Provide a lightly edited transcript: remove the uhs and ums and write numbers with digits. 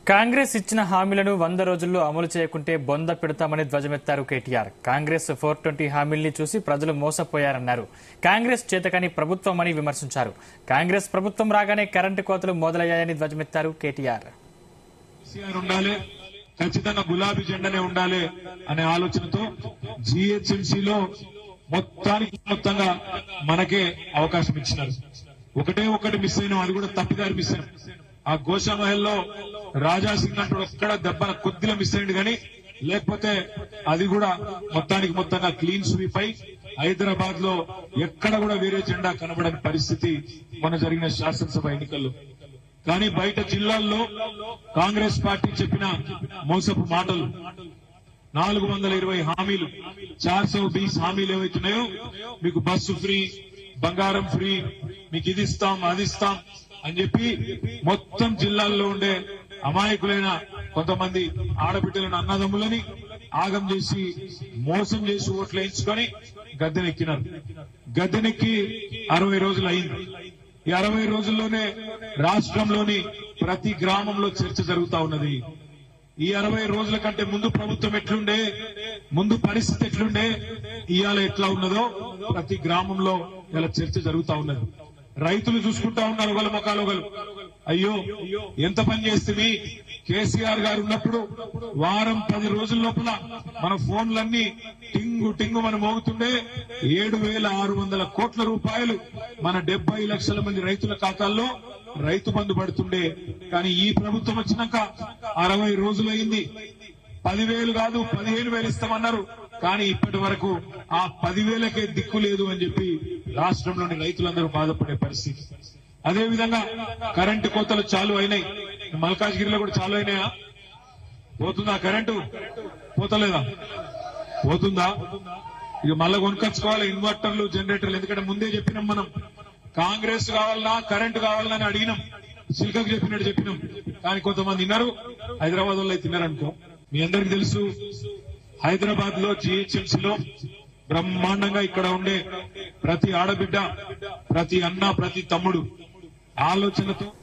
కాంగ్రెస్ ఇచ్చిన హామీలను 100 రోజుల్లో అమలు చేయకుంటే బొంద పెడతామని ధ్వజమెత్తారు కేటీఆర్. కాంగ్రెస్ 420 హామీల్ని చూసి ప్రజలు మోసపోయారన్నారు. కాంగ్రెస్ చేతకాని ప్రభుత్వమని విమర్శించారు. కాంగ్రెస్ ప్రభుత్వం రాగానే కరెంటు కోతలు మొదలయ్యాయని ధ్వజమెత్తారు కేటీఆర్. ఖచ్చితంగా గులాబీ జెండానే ఉండాలి అనే ఆలోచనతో జీహెచ్ఎంసీలో మొత్తంగా మనకే అవకాశం ఇచ్చినారు. ఒకటి మిస్ అయినాం, అది కూడా తప్పిదారి మిస్ అయినాం. ఆ గోషామహల్లో రాజాసింగ్ అంటూ ఒక్కడ దెబ్బన కొద్దిగా మిస్ అయింది, కానీ లేకపోతే అది కూడా మొత్తంగా క్లీన్ స్వీప్ అయి హైదరాబాద్ లో ఎక్కడ కూడా వేరే జెండా కనబడని పరిస్థితి మన జరిగిన శాసనసభ ఎన్నికల్లో. కానీ బయట జిల్లాల్లో కాంగ్రెస్ పార్టీ చెప్పిన మోసపు మాటలు, 420 హామీలు, 420 హామీలు ఏవైతున్నాయో, మీకు బస్సు ఫ్రీ, బంగారం ఫ్రీ, మీకు ఇది ఇస్తాం అది ఇస్తాం అని చెప్పి మొత్తం జిల్లాల్లో ఉండే అమాయకులైన కొంతమంది ఆడబిడ్డలను అన్నదమ్ములని ఆగం చేసి మోసం చేసి ఓట్లు వేయించుకొని గద్దెనెక్కినారు. గద్దెనెక్కి 60 రోజులు అయింది. ఈ 60 రోజుల్లోనే రాష్ట్రంలోని ప్రతి గ్రామంలో చర్చ జరుగుతా ఉన్నది. ఈ 60 రోజుల కంటే ముందు ప్రభుత్వం ఎట్లుండే, ముందు పరిస్థితి ఎట్లుండే, ఇవాళ ఎట్లా ఉన్నదో ప్రతి గ్రామంలో ఇలా చర్చ జరుగుతా ఉన్నది. రైతులు చూసుకుంటా ఉన్నారు ఒకళ్ళ ముఖాలు ఒకళ్ళు. అయ్యో ఎంత పని చేస్తే కేసీఆర్ గారు ఉన్నప్పుడు వారం 10 రోజుల లోపల మన ఫోన్లన్నీ టింగు మనం మోగుతుండే 7,600 కోట్ల రూపాయలు మన 70 లక్షల మంది రైతుల ఖాతాల్లో రైతు బంధు పడుతుండే. కానీ ఈ ప్రభుత్వం వచ్చినాక 60 రోజులు అయింది. 10,000 కాదు 15,000 ఇస్తామన్నారు. కానీ ఇప్పటి వరకు ఆ 10,000కే దిక్కు లేదు అని చెప్పి రాష్ట్రంలోని రైతులందరూ బాధపడే పరిస్థితి. అదేవిధంగా కరెంటు కోతలు చాలు అయినాయి. మల్కాజ్గిరిలో కూడా చాలు అయినాయా? పోతుందా కరెంటు? పోతలేదా? పోతుందా? ఇక మళ్ళా కొనుకొచ్చుకోవాలి ఇన్వర్టర్లు, జనరేటర్లు. ఎందుకంటే ముందే చెప్పినాం, మనం కాంగ్రెస్ కావాలన్నా కరెంటు కావాలన్నా అని అడిగినాం, సిల్కకు చెప్పినాం. కానీ కొంతమంది విన్నారు, హైదరాబాద్ వాళ్ళు తిన్నారనుకో. మీ అందరికి తెలుసు, హైదరాబాద్ లో జీహెచ్ఎంసీలో బ్రహ్మాండంగా ఇక్కడ ఉండే ప్రతి ఆడబిడ్డ, ప్రతి అన్న, ప్రతి తమ్ముడు ఆలోచనతో